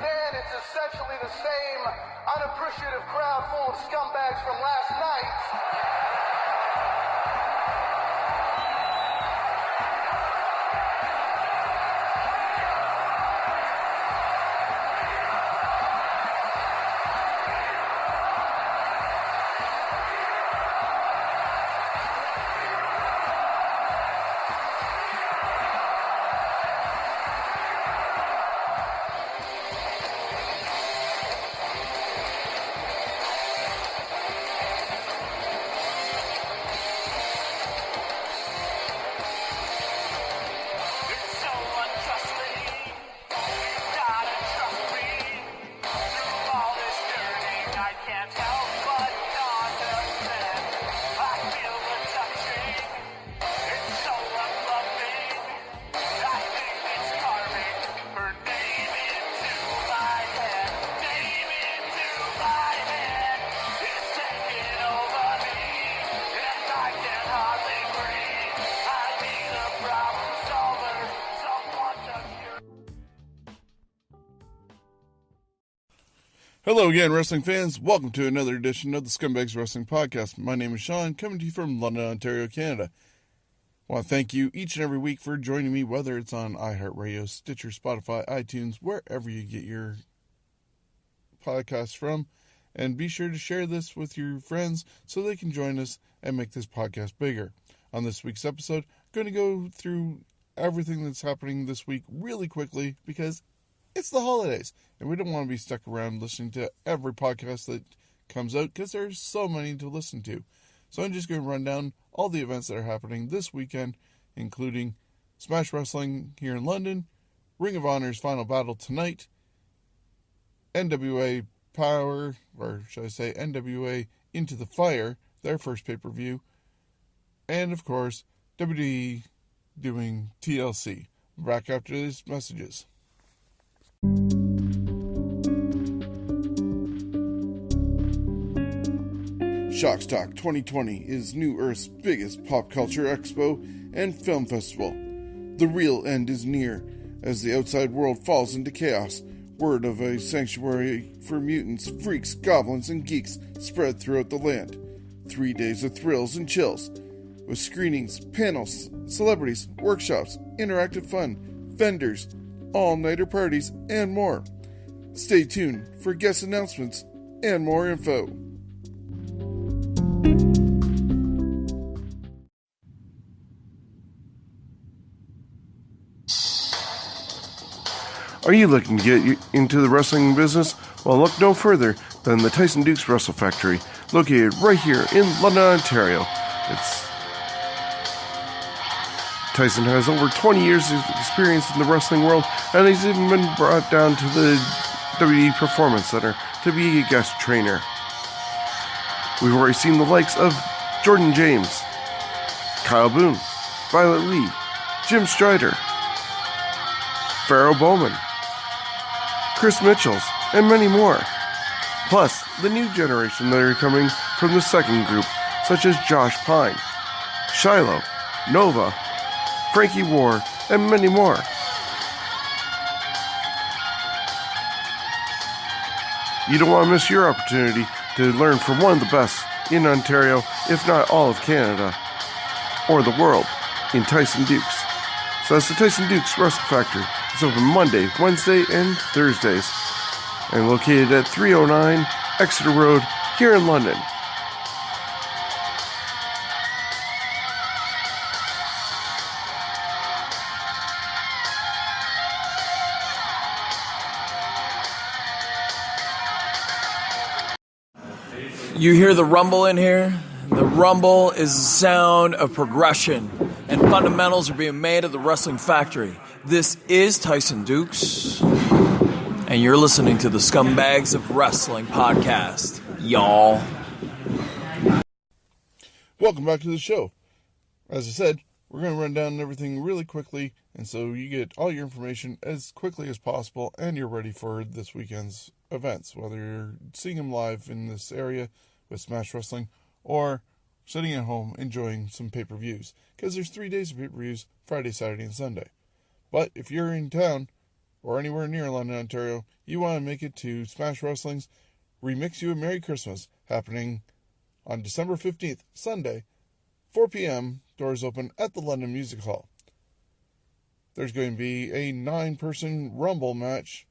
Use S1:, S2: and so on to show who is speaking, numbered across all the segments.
S1: understand it's essentially the same unappreciative crowd full of scumbags from last night.
S2: Hello again, wrestling fans. Welcome to another edition of the Scumbags Wrestling Podcast. My name is Sean, coming to you from London, Ontario, Canada. I want to thank you each and every week for joining me, whether it's on iHeartRadio, Stitcher, Spotify, iTunes, wherever you get your podcasts from. And be sure to share this with your friends so they can join us and make this podcast bigger. On this week's episode, I'm going to go through everything that's happening this week really quickly because it's the holidays, and we don't want to be stuck around listening to every podcast that comes out because there's so many to listen to. So I'm just going to run down all the events that are happening this weekend, including Smash Wrestling here in London, Ring of Honor's Final Battle tonight, NWA Power, or should I say NWA Into the Fire, their first pay-per-view, and of course, WWE doing TLC. Back after these messages. Shockstock 2020 is New Earth's biggest pop culture expo and film festival. The real end is near, as the outside world falls into chaos. Word of a sanctuary for mutants, freaks, goblins, and geeks spread throughout the land. 3 days of thrills and chills, with screenings, panels, celebrities, workshops, interactive fun, vendors, all-nighter parties, and more. Stay tuned for guest announcements and more info. Are you looking to get into the wrestling business? Well, look no further than the Tyson Dukes Wrestle Factory, located right here in London, Ontario. Tyson has over 20 years of experience in the wrestling world, and he's even been brought down to the WWE Performance Center to be a guest trainer. We've already seen the likes of Jordan James, Kyle Boone, Violet Lee, Jim Strider, Pharaoh Bowman, Chris Mitchells, and many more. Plus, the new generation that are coming from the second group, such as Josh Pine, Shiloh, Nova, Frankie Ward, and many more. You don't want to miss your opportunity to learn from one of the best in Ontario, if not all of Canada, or the world, in Tyson Dukes. So that's the Tyson Dukes Wrestle Factory. It's open Monday, Wednesday, and Thursdays, and located at 309 Exeter Road here in London.
S3: You hear the rumble in here? The rumble is the sound of progression, and fundamentals are being made at the Wrestling Factory. This is Tyson Dukes, and you're listening to the Scumbags of Wrestling podcast, y'all.
S2: Welcome back to the show. As I said, we're going to run down everything really quickly, and so you get all your information as quickly as possible, and you're ready for this weekend's events, whether you're seeing them live in this area with Smash Wrestling, or sitting at home enjoying some pay-per-views, because there's 3 days of pay-per-views, Friday, Saturday, and Sunday. But if you're in town, or anywhere near London, Ontario, you want to make it to Smash Wrestling's Remix You a Merry Christmas, happening on December 15th, Sunday, 4 p.m., doors open at the London Music Hall. There's going to be a 9-person Rumble match.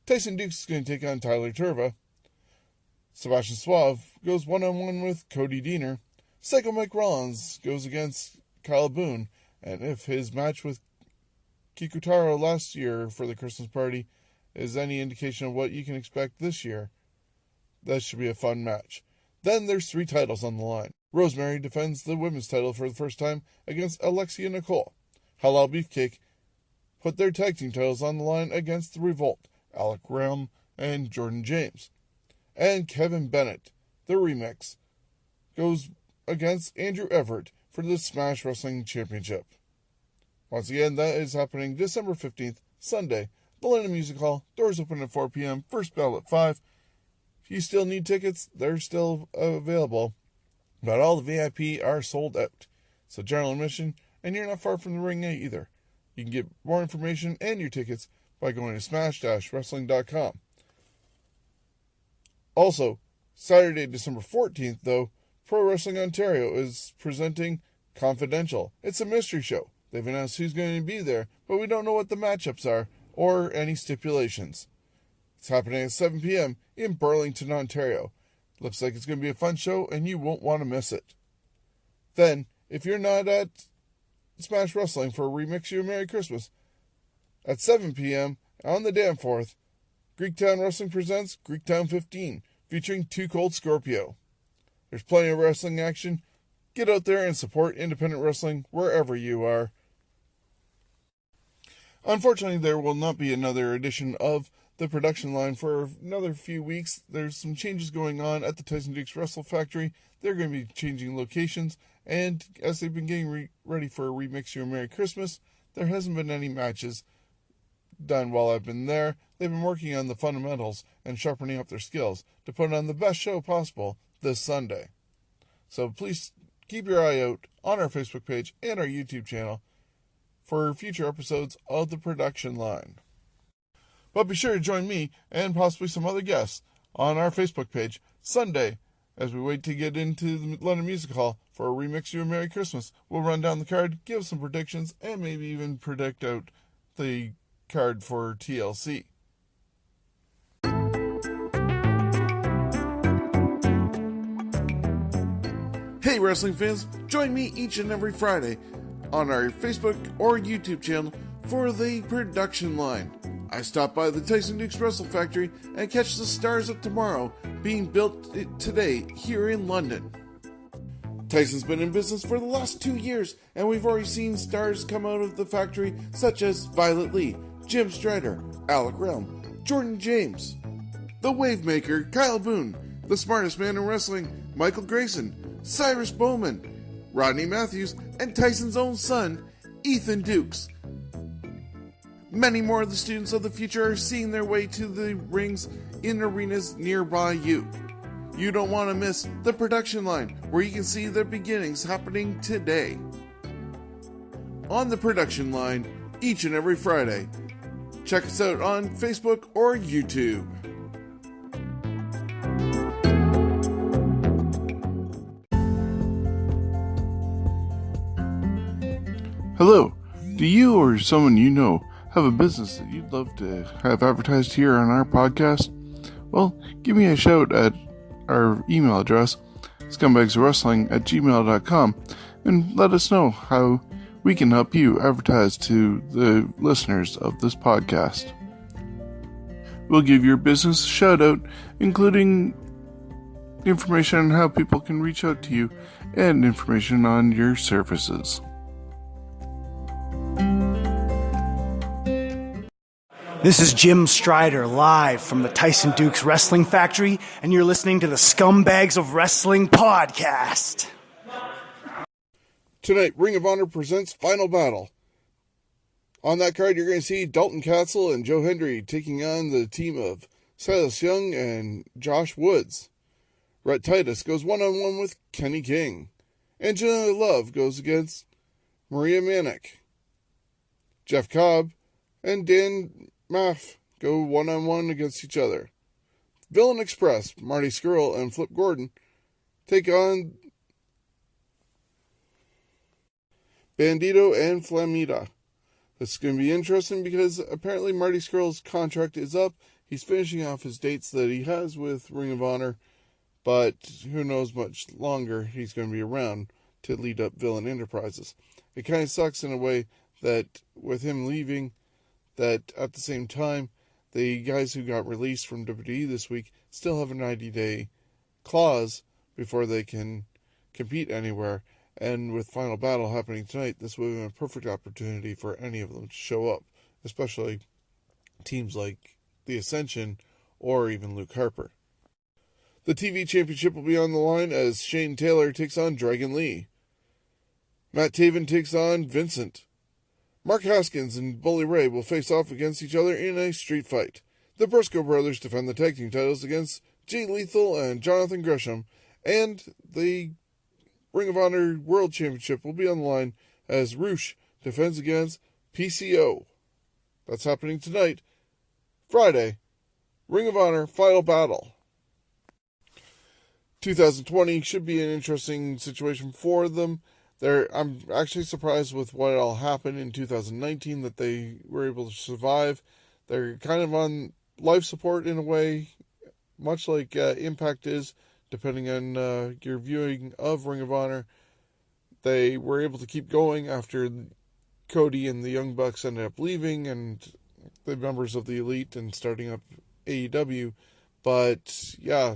S2: Tyson Dukes is going to take on Tyler Turva. Sebastian Suave goes one-on-one with Cody Deaner. Psycho Mike Rollins goes against Kyle Boone. And if his match with Kikutaro last year for the Christmas party is any indication of what you can expect this year, that should be a fun match. Then there's 3 titles on the line. Rosemary defends the women's title for the first time against Alexia Nicole. Halal Beefcake put their tag team titles on the line against The Revolt, Alec Realm, and Jordan James. And Kevin Bennett, the remix, goes against Andrew Everett for the Smash Wrestling Championship. Once again, that is happening December 15th, Sunday, the London Music Hall. Doors open at 4 p.m., first bell at 5. If you still need tickets, they're still available, but all the VIP are sold out. So general admission, and you're not far from the ring either. You can get more information and your tickets by going to smash-wrestling.com. Also, Saturday, December 14th, though, Pro Wrestling Ontario is presenting Confidential. It's a mystery show. They've announced who's going to be there, but we don't know what the matchups are or any stipulations. It's happening at 7 p.m. in Burlington, Ontario. Looks like it's going to be a fun show, and you won't want to miss it. Then, if you're not at Smash Wrestling for Remix You a Merry Christmas, at 7 p.m. on the Danforth, Greektown Wrestling presents Greektown 15, featuring Too Cold Scorpio. There's plenty of wrestling action. Get out there and support independent wrestling wherever you are. Unfortunately, there will not be another edition of the production line for another few weeks. There's some changes going on at the Tyson Dukes Wrestle Factory. They're going to be changing locations, and as they've been getting ready for a Remix You a Merry Christmas, there hasn't been any matches done while I've been there. They've been working on the fundamentals and sharpening up their skills to put on the best show possible this Sunday. So please keep your eye out on our Facebook page and our YouTube channel for future episodes of the production line. But be sure to join me and possibly some other guests on our Facebook page Sunday as we wait to get into the London Music Hall for a Remix You a Merry Christmas. We'll run down the card, give some predictions, and maybe even predict out the card for TLC. Hey wrestling fans, join me each and every Friday on our Facebook or YouTube channel for the production line. I stop by the Tyson Dukes Wrestle Factory and catch the stars of tomorrow being built today here in London. Tyson's been in business for the last 2 years, and we've already seen stars come out of the factory such as Violet Lee, Jim Strider, Alec Realm, Jordan James, the Wavemaker, Kyle Boone, the smartest man in wrestling, Michael Grayson, Cyrus Bowman, Rodney Matthews, and Tyson's own son, Ethan Dukes. Many more of the students of the future are seeing their way to the rings in arenas nearby you. You don't want to miss the production line, where you can see the beginnings happening today. On the production line, each and every Friday. Check us out on Facebook or YouTube. Hello, do you or someone you know have a business that you'd love to have advertised here on our podcast? Well, give me a shout at our email address, scumbagswrestling@gmail.com, and let us know how we can help you advertise to the listeners of this podcast. We'll give your business a shout out, including information on how people can reach out to you and information on your services.
S4: This is Jim Strider live from the Tyson Dukes Wrestling Factory, and you're listening to the Scumbags of Wrestling podcast.
S2: Tonight, Ring of Honor presents Final Battle. On that card, you're going to see Dalton Castle and Joe Hendry taking on the team of Silas Young and Josh Woods. Rhett Titus goes one-on-one with Kenny King. Angela Love goes against Maria Manick. Jeff Cobb and Dan MAF go one-on-one against each other. Villain Express, Marty Scurll and Flip Gordon, take on Bandito and Flamita. This is going to be interesting because apparently Marty Scurll's contract is up. He's finishing off his dates that he has with Ring of Honor, but who knows much longer he's going to be around to lead up Villain Enterprises. It kind of sucks in a way that with him leaving, that at the same time, the guys who got released from WWE this week still have a 90-day clause before they can compete anywhere. And with Final Battle happening tonight, this would have been a perfect opportunity for any of them to show up, especially teams like The Ascension or even Luke Harper. The TV Championship will be on the line as Shane Taylor takes on Dragon Lee. Matt Taven takes on Vincent. Mark Haskins and Bully Ray will face off against each other in a street fight. The Briscoe brothers defend the tag team titles against Jay Lethal and Jonathan Gresham, and the Ring of Honor World Championship will be on the line as Roosh defends against PCO. That's happening tonight, Friday. Ring of Honor Final Battle. 2020 should be an interesting situation for them. I'm actually surprised with what all happened in 2019 that they were able to survive. They're kind of on life support in a way, much like Impact is, depending on your viewing of Ring of Honor. They were able to keep going after Cody and the Young Bucks ended up leaving and the members of the Elite and starting up AEW. But yeah,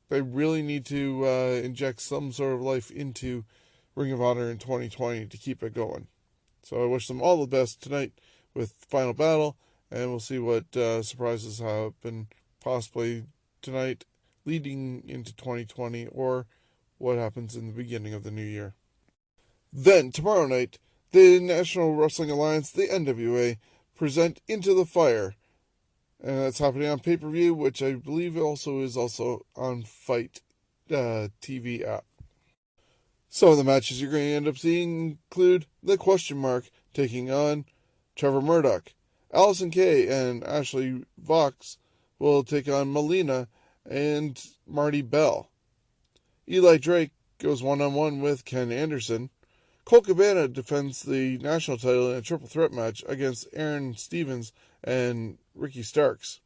S2: they really need to inject some sort of life into Ring of Honor in 2020 to keep it going. So I wish them all the best tonight with Final Battle, and we'll see what surprises happen possibly tonight leading into 2020 or what happens in the beginning of the new year. Then, tomorrow night, the National Wrestling Alliance, the NWA, present Into the Fire. And that's happening on pay-per-view, which I believe also is on Fight TV app. Some of the matches you're going to end up seeing include The Question Mark taking on Trevor Murdoch. Allison Kay and Ashley Vox will take on Melina and Marty Bell. Eli Drake goes one-on-one with Ken Anderson. Colt Cabana defends the national title in a triple threat match against Aaron Stevens and Ricky Starks.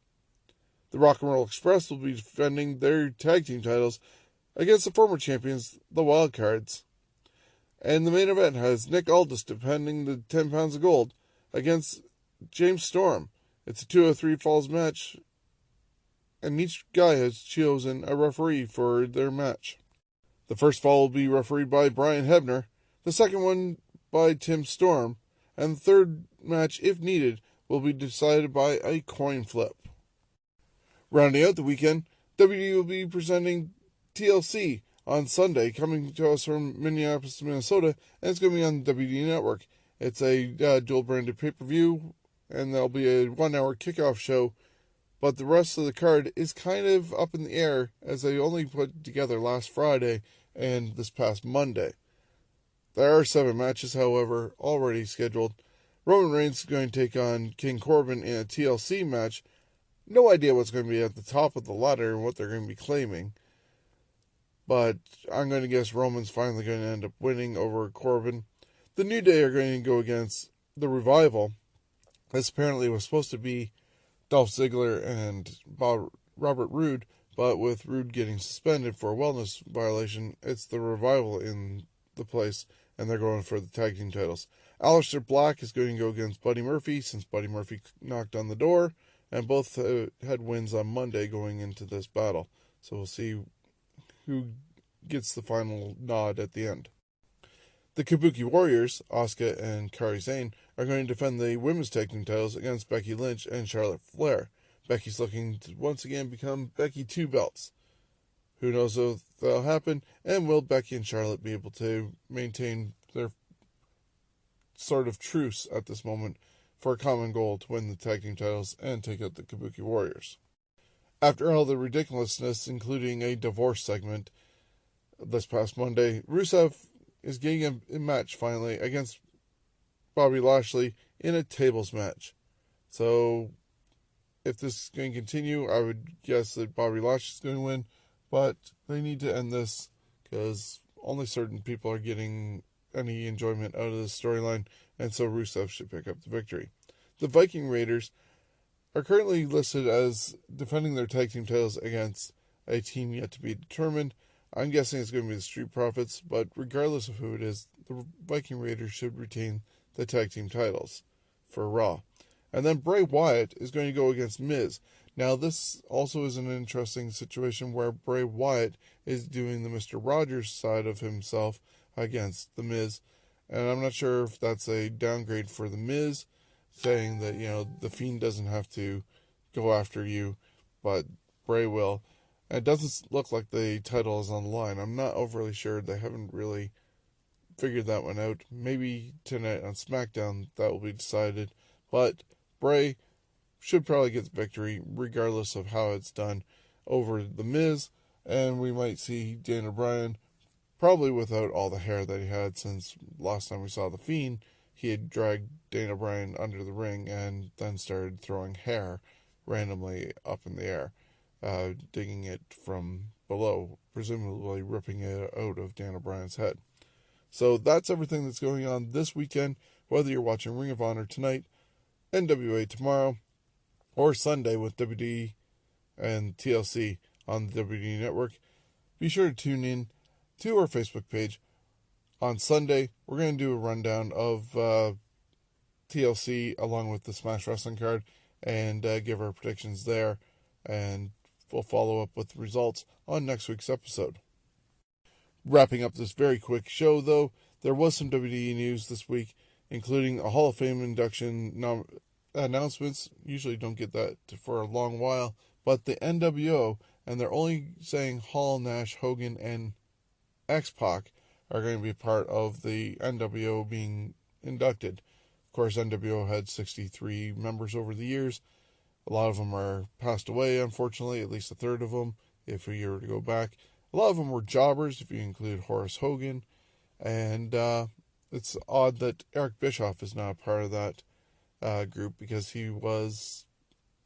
S2: The Rock and Roll Express will be defending their tag team titles against the former champions, the Wildcards. And the main event has Nick Aldis defending the 10 pounds of gold against James Storm. It's a 203 falls match, and each guy has chosen a referee for their match. The first fall will be refereed by Brian Hebner, the second one by Tim Storm, and the third match, if needed, will be decided by a coin flip. Rounding out the weekend, WWE will be presenting TLC on Sunday, coming to us from Minneapolis, Minnesota, and it's going to be on the WWE Network. It's a dual-branded pay-per-view, and there'll be a 1-hour kickoff show, but the rest of the card is kind of up in the air, as they only put together last Friday and this past Monday. There are 7 matches, however, already scheduled. Roman Reigns is going to take on King Corbin in a TLC match. No idea what's going to be at the top of the ladder and what they're going to be claiming. But I'm going to guess Roman's finally going to end up winning over Corbin. The New Day are going to go against the Revival. This apparently was supposed to be Dolph Ziggler and Robert Roode, but with Roode getting suspended for a wellness violation, it's the Revival in the place, and they're going for the tag team titles. Aleister Black is going to go against Buddy Murphy, since Buddy Murphy knocked on the door, and both had wins on Monday going into this battle. So we'll see who gets the final nod at the end. The Kabuki Warriors, Asuka and Kairi Sane, are going to defend the women's tag team titles against Becky Lynch and Charlotte Flair. Becky's looking to once again become Becky 2 belts. Who knows if that'll happen, and will Becky and Charlotte be able to maintain their sort of truce at this moment for a common goal to win the tag team titles and take out the Kabuki Warriors. After all the ridiculousness, including a divorce segment this past Monday, Rusev is getting a match finally against Bobby Lashley in a tables match. So if this is going to continue, I would guess that Bobby Lashley is going to win, but they need to end this because only certain people are getting any enjoyment out of this storyline, and so Rusev should pick up the victory. The Viking Raiders are currently listed as defending their tag team titles against a team yet to be determined. I'm guessing it's going to be the Street Profits, but regardless of who it is, the Viking Raiders should retain the tag team titles for Raw. And then Bray Wyatt is going to go against Miz. Now, this also is an interesting situation where Bray Wyatt is doing the Mr. Rogers side of himself against the Miz. And I'm not sure if that's a downgrade for the Miz, saying that, the Fiend doesn't have to go after you, but Bray will. And it doesn't look like the title is on the line. I'm not overly sure. They haven't really figured that one out. Maybe tonight on SmackDown that will be decided. But Bray should probably get the victory, regardless of how it's done, over The Miz. And we might see Daniel Bryan, probably without all the hair that he had, since last time we saw The Fiend, he had dragged Daniel Bryan under the ring and then started throwing hair randomly up in the air, digging it from below, presumably ripping it out of Daniel Bryan's head. So that's everything that's going on this weekend, whether you're watching Ring of Honor tonight, NWA tomorrow, or Sunday with WWE and TLC on the WWE Network. Be sure to tune in to our Facebook page. On Sunday, we're going to do a rundown of TLC along with the Smash Wrestling card and give our predictions there, and we'll follow up with the results on next week's episode. Wrapping up this very quick show, though, there was some WWE news this week, including a Hall of Fame induction announcements. Usually don't get that for a long while, but the NWO, and they're only saying Hall, Nash, Hogan, and X-Pac are going to be part of the NWO being inducted. Of course, NWO had 63 members over the years. A lot of them are passed away, unfortunately, at least a third of them, if we were to go back. A lot of them were jobbers, if you include Horace Hogan. And it's odd that Eric Bischoff is not a part of that group, because he was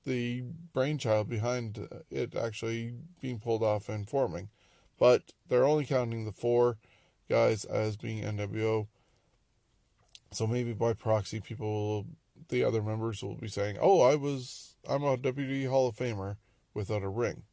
S2: the brainchild behind it actually being pulled off and forming. But they're only counting the 4 guys as being NWO. So maybe by proxy, the other members will be saying, "Oh, I'm a WWE Hall of Famer," without a ring.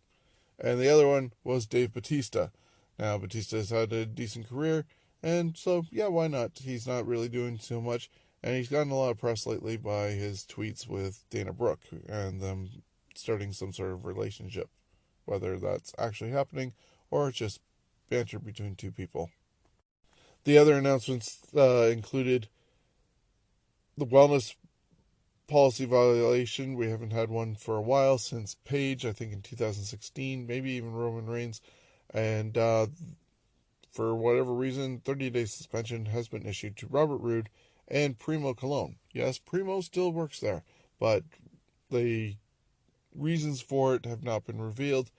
S2: And the other one was Dave Bautista. Now, Bautista has had a decent career, and so, yeah, why not? He's not really doing so much, and he's gotten a lot of press lately by his tweets with Dana Brooke, and them starting some sort of relationship, whether that's actually happening, or it's just banter between two people. The other announcements included the wellness policy violation. We haven't had one for a while, since Paige, I think in 2016, maybe even Roman Reigns. And for whatever reason, 30-day suspension has been issued to Robert Roode and Primo Colon. Yes, Primo still works there, but the reasons for it have not been revealed.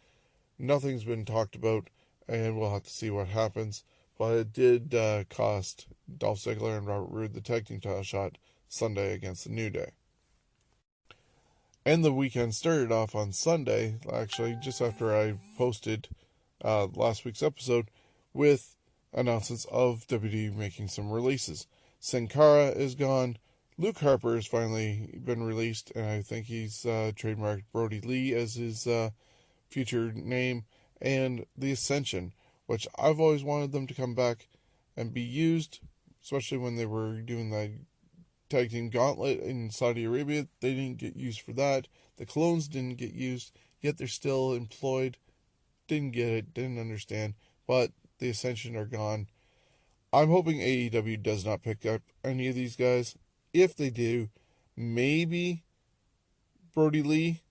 S2: Nothing's been talked about, and we'll have to see what happens. But it did cost Dolph Ziggler and Robert Roode the tag team title shot Sunday against the New Day. And the weekend started off on Sunday, actually, just after I posted last week's episode, with announcements of WWE making some releases. Sin Cara is gone. Luke Harper has finally been released, and I think he's trademarked Brody Lee as his future name. And The Ascension, which I've always wanted them to come back and be used, especially when they were doing the tag team gauntlet in Saudi Arabia. They didn't get used for that. The clones didn't get used, yet they're still employed. Didn't get it, didn't understand, but the Ascension are gone. I'm hoping AEW does not pick up any of these guys. If they do, maybe Brody Lee,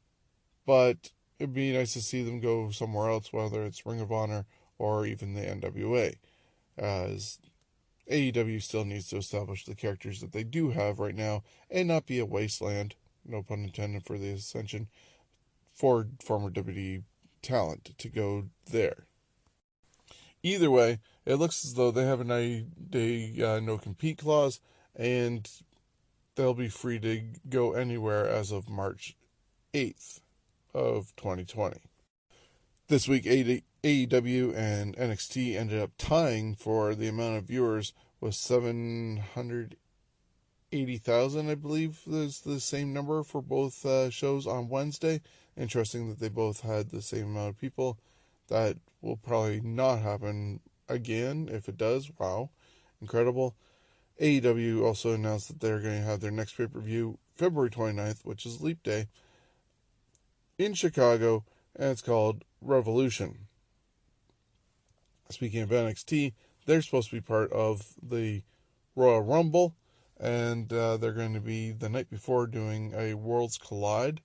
S2: but it'd be nice to see them go somewhere else, whether it's Ring of Honor or even the NWA, as AEW still needs to establish the characters that they do have right now and not be a wasteland, no pun intended, for the Ascension, for former WWE talent to go there. Either way, it looks as though they have a 90-day no-compete clause, and they'll be free to go anywhere as of March 8th of 2020. This week, AEW and NXT ended up tying for the amount of viewers with 780,000, I believe is the same number for both shows on Wednesday. Interesting that they both had the same amount of people. That will probably not happen again. If it does, wow, incredible. AEW also announced that they're going to have their next pay-per-view February 29th, which is Leap Day, in Chicago, and it's called Revolution. Speaking of NXT, they're supposed to be part of the Royal Rumble, and they're going to be the night before doing a Worlds Collide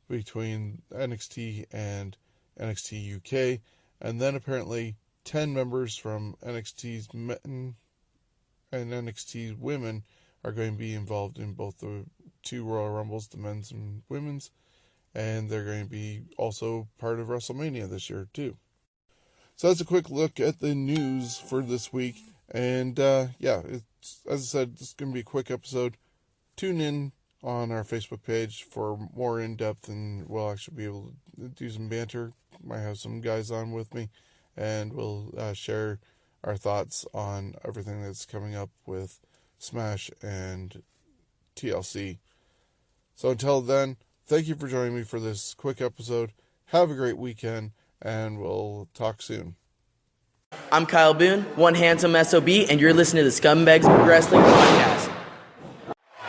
S2: between NXT and NXT UK, and then apparently 10 members from NXT's men and NXT's women are going to be involved in both the two Royal Rumbles, the men's and women's, and they're going to be also part of WrestleMania this year too. So that's a quick look at the news for this week, and it's, as I said, this is going to be a quick episode. Tune in on our Facebook page for more in-depth, and we'll actually be able to do some banter. Might have some guys on with me, and we'll share our thoughts on everything that's coming up with Smash and TLC. So until then, thank you for joining me for this quick episode. Have a great weekend, and we'll talk soon.
S5: I'm Kyle Boone, one handsome SOB, and you're listening to the Scumbags of Wrestling Podcast.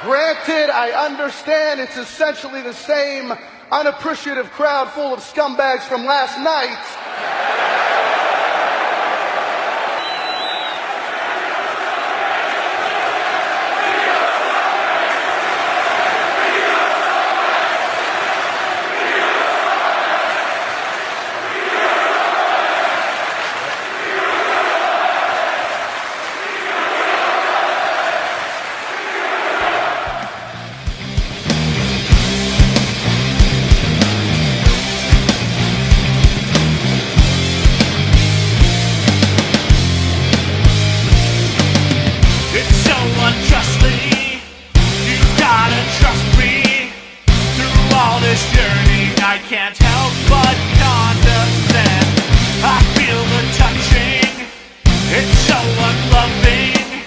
S1: Granted, I understand it's essentially the same unappreciative crowd full of scumbags from last night.
S6: Can't help but condescend. I feel the touching, it's so unloving.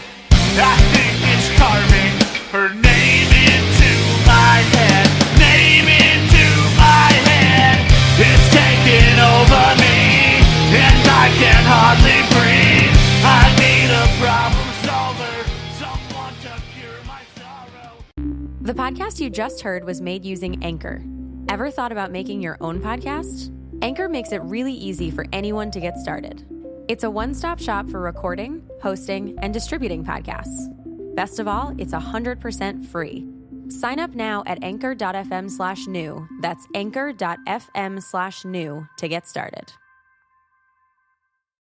S6: I think it's carving her name into my head. Name into my head. It's taking over me, and I can hardly breathe. I need a problem solver, someone to cure my sorrow.
S7: The podcast you just heard was made using Anchor. Ever thought about making your own podcast? Anchor makes it really easy for anyone to get started. It's a one-stop shop for recording, hosting, and distributing podcasts. Best of all, it's 100% free. Sign up now at anchor.fm/new. That's anchor.fm/new to get started.